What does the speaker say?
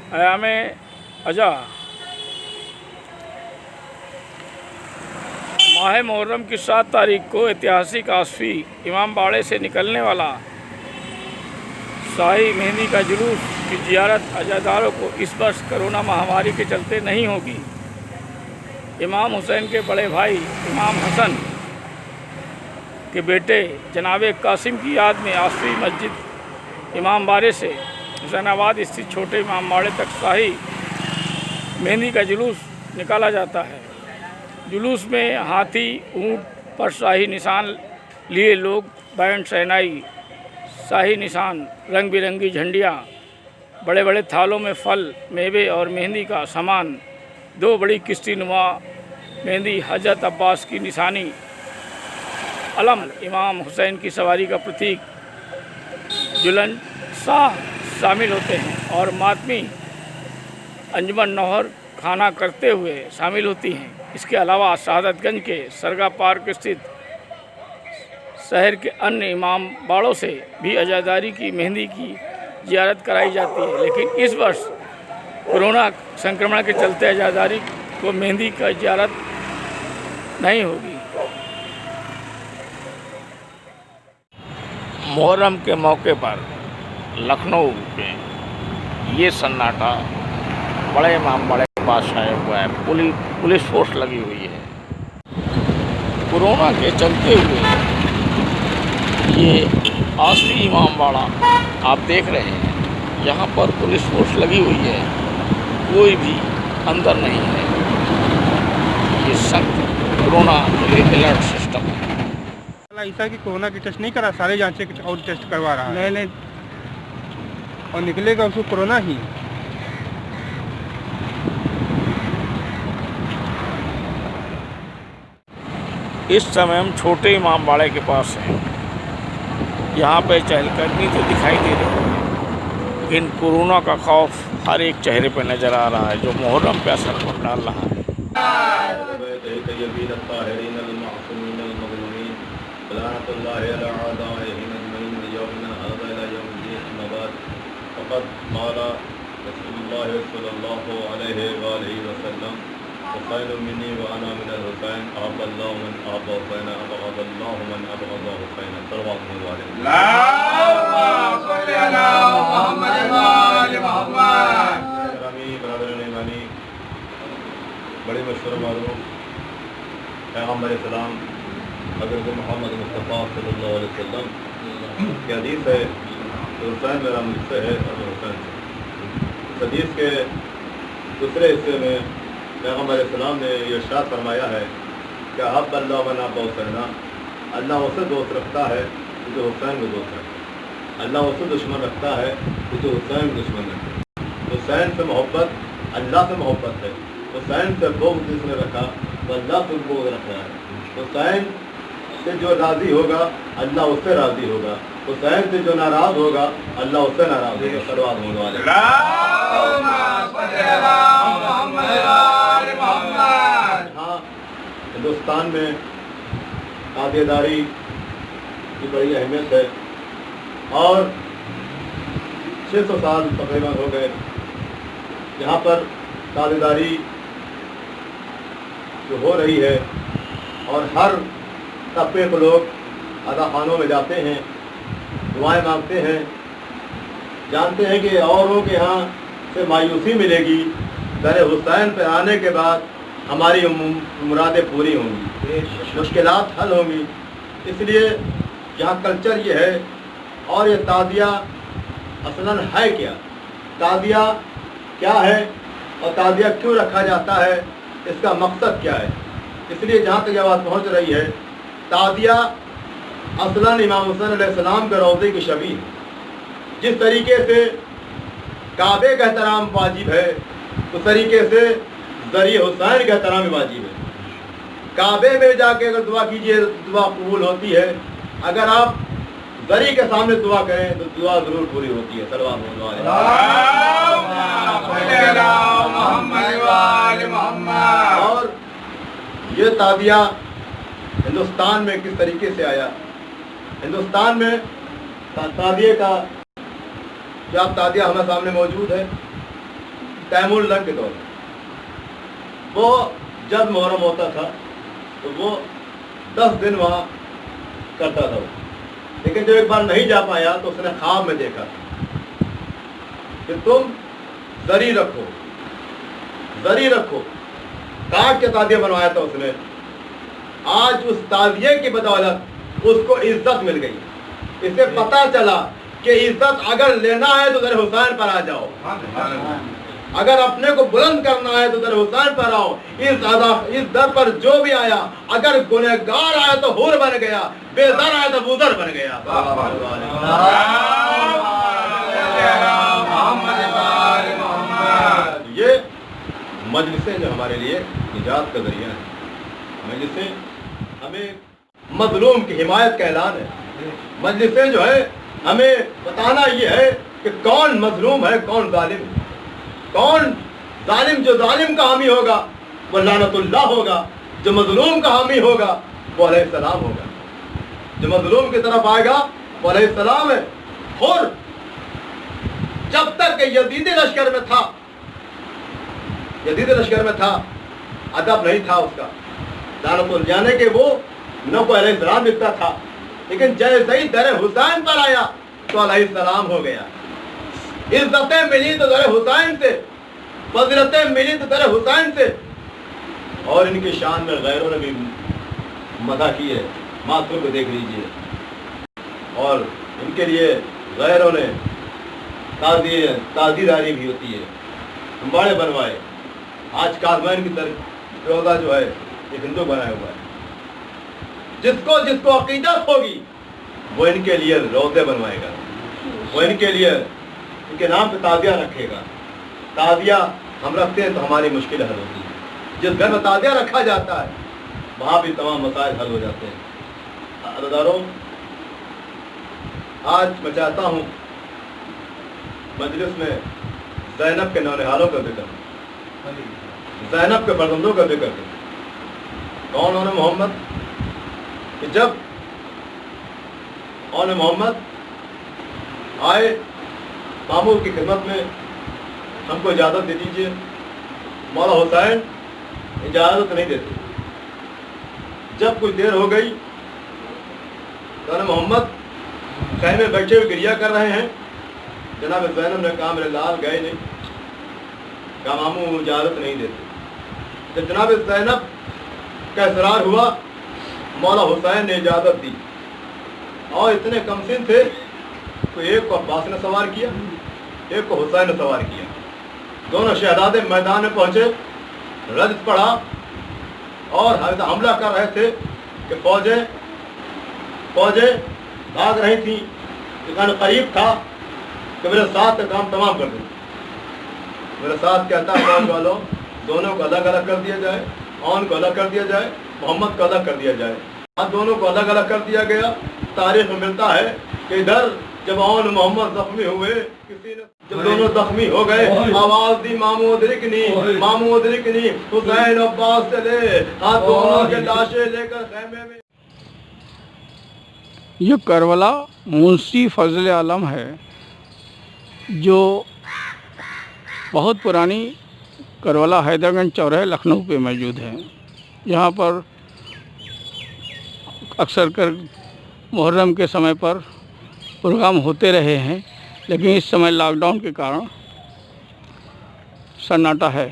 ऐयाम अजा माह मुहर्रम की 7 तारीख को ऐतिहासिक आसफी इमाम बाड़े से निकलने वाला शाही मेहंदी का जुलूस की ज़ियारत अज़ादारों को इस वर्ष कोरोना महामारी के चलते नहीं होगी। इमाम हुसैन के बड़े भाई इमाम हसन के बेटे जनाब कासिम की याद में आसफी मस्जिद इमाम बाड़े से हुसैनाबाद स्थित छोटे इमाम बाड़े तक शाही मेहंदी का जुलूस निकाला जाता है। जुलूस में हाथी, ऊँट पर शाही निशान लिए लोग, बैंड, शहनाई, शाही निशान, रंग बिरंगी झंडियाँ, बड़े बड़े थालों में फल, मेवे और मेहंदी का सामान, 2 बड़ी किश्ती नुमा मेहंदी, हजरत अब्बास की निशानी, अलम, इमाम हुसैन की सवारी का प्रतीक जुलन शाह शामिल होते हैं और मातमी अंजुमन नौहर खाना करते हुए शामिल होती हैं। इसके अलावा शहादतगंज के सरगा पार्क स्थित शहर के अन्य इमाम बाड़ों से भी अज़ादारी की मेहंदी की ज़ियारत कराई जाती है, लेकिन इस वर्ष कोरोना संक्रमण के चलते अज़ादारी को मेहंदी का ज़ियारत नहीं होगी। मुहर्रम के मौके पर लखनऊ में ये सन्नाटा बड़े इमाम बाड़े के पास छाया हुआ है। पुलिस फोर्स लगी हुई है। कोरोना के चलते हुए ये आसफी इमाम बाड़ा आप देख रहे हैं, यहाँ पर पुलिस फोर्स लगी हुई है, कोई भी अंदर नहीं है। ये सख्त कोरोना अलर्ट सिस्टम है। ऐसा कि कोरोना की टेस्ट नहीं करा, सारे जांचें कुछ और टेस्ट करवा रहा है। नहीं और निकलेगा उसको कोरोना ही। इस समय हम छोटे इमाम बाड़े के पास हैं। यहाँ पे चहलकदमी तो दिखाई दे रही है, लेकिन कोरोना का खौफ हर एक चेहरे पे नज़र आ रहा है, जो मुहर्रम पे असर डाल रहा है। हुसैन मिन्नी व अना मिनल हुसैन अहब्ब अल्लाहु मन अहब्ब हुसैन अबग़ज़ अल्लाहु मन अबग़ज़ हुसैन सल्लल्लाहु अलैहि वसल्लम। अल्लाहुम्मा सल्लि अला मुहम्मद व आलि मुहम्मद। रमी बरादरान ईमानी, बड़े मशहूर मालूम पैगंबर सलाम हज़रत मोहम्मद मुस्तफ़ा सल्लल्लाहु अलैहि वसल्लम की हदीस है, हुसैन मेरा मुझसे है और हुसैन से। हदीस के दूसरे हिस्से में पैगंबर सलाम ने ये इरशाद फरमाया है कि हब अल्लाह वन अब्बा हुसैना, अल्लाह उसे दोस्त रखता है जो हुसैन को दोस्त रखता है, अल्लाह उसे दुश्मन रखता है जो हुसैन को दुश्मन रखता है। हुसैन से मोहब्बत अल्लाह से मोहब्बत है। हुसैन से बोझ जिसने रखा वो अल्लाह से बोझ रख रहा है। हुसैन से जो राज़ी होगा अल्लाह उससे राज़ी होगा, हुसैन से जो नाराज़ होगा अल्लाह उससे नाराज़ होगा। सल्लल्लाहु अलैहि वसल्लम। हाँ, हिंदुस्तान में ताबेदारी की बड़ी अहमियत है और 600 साल तकरीबन हो गए यहाँ पर ताबेदारी जो हो रही है और हर तबके के लोग अदा खानों में जाते हैं, दुआएं मांगते हैं, जानते हैं कि औरों के यहाँ से मायूसी मिलेगी, दर हुसैन पे आने के बाद हमारी मुरादें पूरी होंगी, मुश्किलात हल होंगी। इसलिए यहाँ कल्चर ये है। और ये ताज़िया असलन है क्या, ताज़िया क्या है और ताज़िया क्यों रखा जाता है, इसका मकसद क्या है। इसलिए जहाँ तक ये बात पहुँच रही है, ताज़िया असलन इमाम हुसैन अलैहिस्सलाम के रोज़े की शबीह है। जिस तरीके से काबे का एहतराम वाजिब है, उस तरीके से ज़रिए हुसैन का एहतराम भी वाजिब है। काबे में जाके अगर दुआ कीजिए दुआ कबूल होती है, अगर आप ज़रिए के सामने दुआ करें तो दुआ ज़रूर पूरी होती है। सल्लल्लाहु अलैहि वसल्लम। और ये ताज़िया हिंदुस्तान में किस तरीके से आया। हिंदुस्तान में ताज़िए का जो ताज़िया हमारे सामने मौजूद है, तैमूर लंग के दौर में वो जब मुहर्रम होता था तो वो 10 दिन वहाँ करता था वो। लेकिन जब एक बार नहीं जा पाया तो उसने ख्वाब में देखा कि तुम जरी रखो, काट के ताजिया बनवाया था उसने। आज उस ताजिए की बदौलत उसको इज्जत मिल गई। इसे पता चला कि इज्जत अगर लेना है तो दर हुसैन पर आ जाओ, अगर अपने को बुलंद करना है तो दर हुसैन पर आओ। इस दर पर जो भी आया, अगर गुनहगार आया तो हुर बन गया, बेदर आया तो बुदर बन गया। ये मजलिसें जो हमारे लिए निजात का जरिया है, मजलिसें हमें मजलूम की हिमायत का ऐलान है। मजलिसें जो है हमें बताना ये है कि कौन मजलूम है, कौन जालिम है। कौन जालिम, जो जालिम का हामी होगा वो लानतुल्लाह होगा, जो मजलूम का हामी होगा वो अलैहिस्सलाम होगा। जो मजलूम की तरफ आएगा वो अलैहिस्सलाम है। और जब तक यजीदी लश्कर में था अदब नहीं था उसका, लानतुल जाने के वो न को अलैहिस्सलाम लिखता था, लेकिन जैसे ही दर हुसैन पर आया तो अलैहिस्सलाम हो गया। इज्जतें मिली तो दर हुसैन से, फजीलतें मिली तो दर हुसैन से। और इनकी शान में गैरों ने भी मदह की है, मातरों को देख लीजिए। और इनके लिए गैरों ने ताज़ीदारी भी होती है, अंबाड़े बनवाए। आज कारमैन की तरफ रोज़ा जो है ये हिंदू बनाया हुआ है। जिसको अकीदत होगी वो इनके लिए रोज़े बनवाएगा, वो इनके लिए इनके नाम पे ताज़िया रखेगा। ताज़िया हम रखते हैं तो हमारी मुश्किल हल होती है। जिस घर में ताज़िया रखा जाता है वहाँ भी तमाम मसाइल हल हो जाते हैं। अज़ादारों, आज मैं चाहता हूँ मजलिस में ज़ैनब के नौनिहालों का जिक्र, ज़ैनब के फर्जंदों का जिक्र करें। कौन औने मोहम्मद, कि जब औने मोहम्मद आए मामूर की खिदमत में, हमको इजाज़त दे दीजिए। मौला हुसैन इजाज़त नहीं देते। जब कुछ देर हो गई तो औने मोहम्मद खैमे में बैठे हुए गिरिया कर रहे हैं। जनाब ज़ैनब ने कहा मेरे लाल गए नहीं, कहा मामू इजाज़त नहीं देते। जब जनाब ज़ैनब का इसरार हुआ, मौला हुसैन ने इजाज़त दी। और इतने कमसिन थे तो एक को अब्बास ने सवार किया, एक को हुसैन ने सवार किया। दोनों शहजादे मैदान में पहुंचे, रज्द पड़ा और हमला कर रहे थे कि फौजें भाग रही थी। इतना करीब था कि मेरे साथ का काम तमाम कर दो। मेरे साथ कहता है फौज वालों, दोनों को अलग अलग कर दिया जाए, औन को अलग कर दिया जाए, मोहम्मद को अलग कर दिया जाए। आज दोनों को अलग अलग कर दिया गया। तारीख में मिलता है कि इधर जब औन मोहम्मद जख्मी हुए, किसी ने जब दोनों जख्मी हो गए, आवाज दी मामू उदरिकनी, हुसैन अब्बास चले, हाथ दोनों के लाशें लेकर खैमे में। ये करबला मुंशी फजल आलम है, जो बहुत पुरानी करबला हैदरगंज चौराहे लखनऊ पे मौजूद है। यहाँ पर अक्सर कर मुहर्रम के समय पर प्रोग्राम होते रहे हैं, लेकिन इस समय लॉकडाउन के कारण सन्नाटा है।